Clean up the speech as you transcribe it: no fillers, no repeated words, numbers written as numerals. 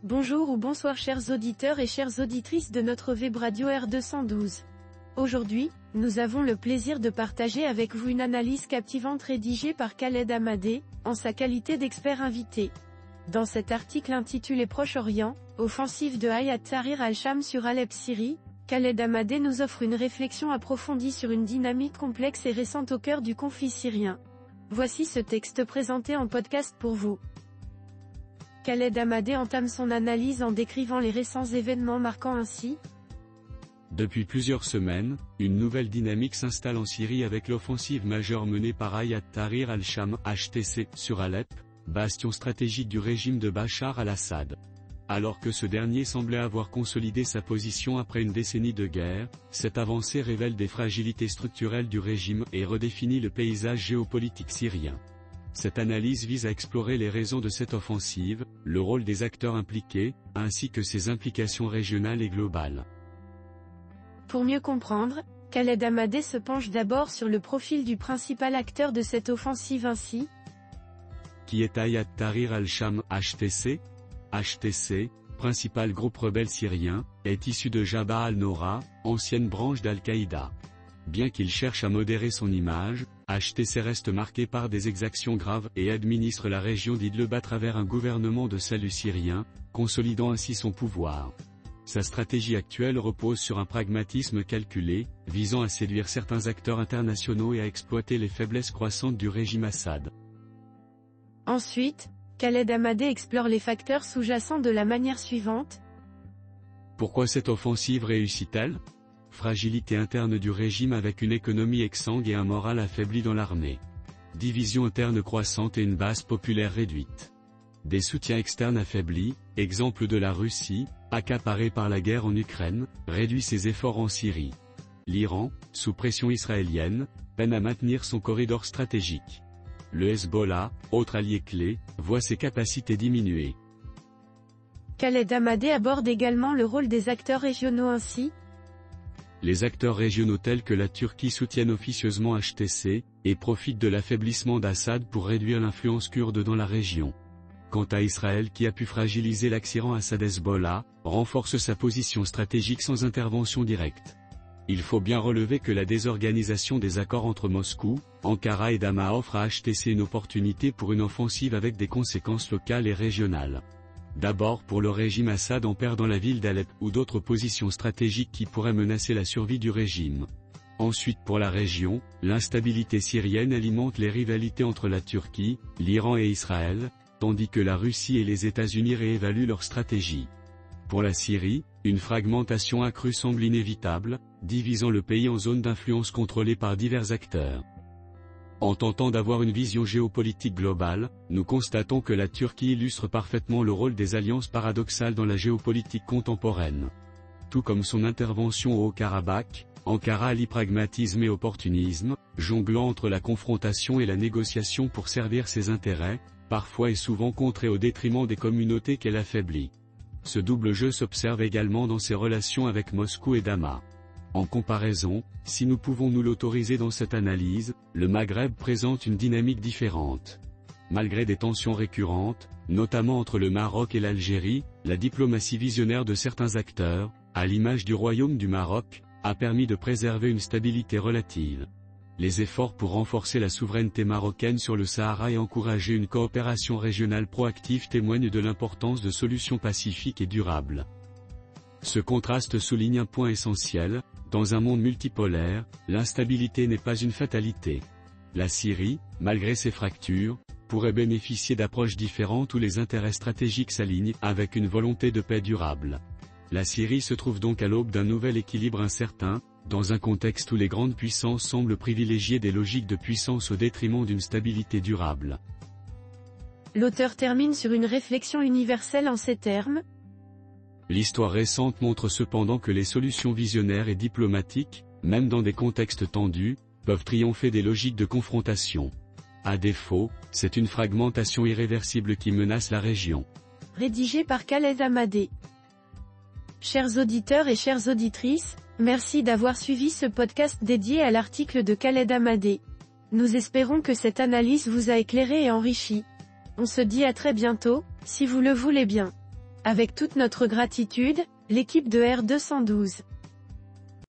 Bonjour ou bonsoir chers auditeurs et chères auditrices de notre web radio R212. Aujourd'hui, nous avons le plaisir de partager avec vous une analyse captivante rédigée par Khaled Hamadeh, en sa qualité d'expert invité. Dans cet article intitulé Proche-Orient, offensive de Hayat Tahrir al-Sham sur Alep Syrie, Khaled Hamadeh nous offre une réflexion approfondie sur une dynamique complexe et récente au cœur du conflit syrien. Voici ce texte présenté en podcast pour vous. Khaled Hamadeh entame son analyse en décrivant les récents événements marquant ainsi. Depuis plusieurs semaines, une nouvelle dynamique s'installe en Syrie avec l'offensive majeure menée par Hayat Tahrir al-Sham (HTC) sur Alep, bastion stratégique du régime de Bachar al-Assad. Alors que ce dernier semblait avoir consolidé sa position après une décennie de guerre, cette avancée révèle des fragilités structurelles du régime et redéfinit le paysage géopolitique syrien. Cette analyse vise à explorer les raisons de cette offensive, le rôle des acteurs impliqués, ainsi que ses implications régionales et globales. Pour mieux comprendre, Khaled Hamadeh se penche d'abord sur le profil du principal acteur de cette offensive ainsi. Qui est Hayat Tahrir al-Sham (HTC) HTC, principal groupe rebelle syrien, est issu de Jabha al-Nora, ancienne branche d'Al-Qaïda. Bien qu'il cherche à modérer son image, HTC reste marqué par des exactions graves et administre la région d'Idleb à travers un gouvernement de salut syrien, consolidant ainsi son pouvoir. Sa stratégie actuelle repose sur un pragmatisme calculé, visant à séduire certains acteurs internationaux et à exploiter les faiblesses croissantes du régime Assad. Ensuite, Khaled Hamadeh explore les facteurs sous-jacents de la manière suivante. Pourquoi cette offensive réussit-elle ? Fragilité interne du régime avec une économie exsangue et un moral affaibli dans l'armée. Division interne croissante et une base populaire réduite. Des soutiens externes affaiblis, exemple de la Russie, accaparée par la guerre en Ukraine, réduit ses efforts en Syrie. L'Iran, sous pression israélienne, peine à maintenir son corridor stratégique. Le Hezbollah, autre allié clé, voit ses capacités diminuer. Khaled Hamadeh aborde également le rôle des acteurs régionaux ainsi. Les acteurs régionaux tels que la Turquie soutiennent officieusement HTC, et profitent de l'affaiblissement d'Assad pour réduire l'influence kurde dans la région. Quant à Israël qui a pu fragiliser l'axe Iran-Assad-Hezbollah, renforce sa position stratégique sans intervention directe. Il faut bien relever que la désorganisation des accords entre Moscou, Ankara et Damas offre à HTC une opportunité pour une offensive avec des conséquences locales et régionales. D'abord pour le régime Assad en perdant la ville d'Alep ou d'autres positions stratégiques qui pourraient menacer la survie du régime. Ensuite pour la région, l'instabilité syrienne alimente les rivalités entre la Turquie, l'Iran et Israël, tandis que la Russie et les États-Unis réévaluent leur stratégie. Pour la Syrie, une fragmentation accrue semble inévitable, divisant le pays en zones d'influence contrôlées par divers acteurs. En tentant d'avoir une vision géopolitique globale, nous constatons que la Turquie illustre parfaitement le rôle des alliances paradoxales dans la géopolitique contemporaine. Tout comme son intervention au Haut-Karabakh, Ankara allie pragmatisme et opportunisme, jonglant entre la confrontation et la négociation pour servir ses intérêts, parfois et souvent contrée au détriment des communautés qu'elle affaiblit. Ce double jeu s'observe également dans ses relations avec Moscou et Damas. En comparaison, si nous pouvons nous l'autoriser dans cette analyse, le Maghreb présente une dynamique différente. Malgré des tensions récurrentes, notamment entre le Maroc et l'Algérie, la diplomatie visionnaire de certains acteurs, à l'image du Royaume du Maroc, a permis de préserver une stabilité relative. Les efforts pour renforcer la souveraineté marocaine sur le Sahara et encourager une coopération régionale proactive témoignent de l'importance de solutions pacifiques et durables. Ce contraste souligne un point essentiel, dans un monde multipolaire, l'instabilité n'est pas une fatalité. La Syrie, malgré ses fractures, pourrait bénéficier d'approches différentes où les intérêts stratégiques s'alignent avec une volonté de paix durable. La Syrie se trouve donc à l'aube d'un nouvel équilibre incertain, dans un contexte où les grandes puissances semblent privilégier des logiques de puissance au détriment d'une stabilité durable. L'auteur termine sur une réflexion universelle en ces termes. L'histoire récente montre cependant que les solutions visionnaires et diplomatiques, même dans des contextes tendus, peuvent triompher des logiques de confrontation. À défaut, c'est une fragmentation irréversible qui menace la région. Rédigé par Khaled Hamadeh. Chers auditeurs et chères auditrices, merci d'avoir suivi ce podcast dédié à l'article de Khaled Hamadeh. Nous espérons que cette analyse vous a éclairé et enrichi. On se dit à très bientôt, si vous le voulez bien. Avec toute notre gratitude, l'équipe de R212.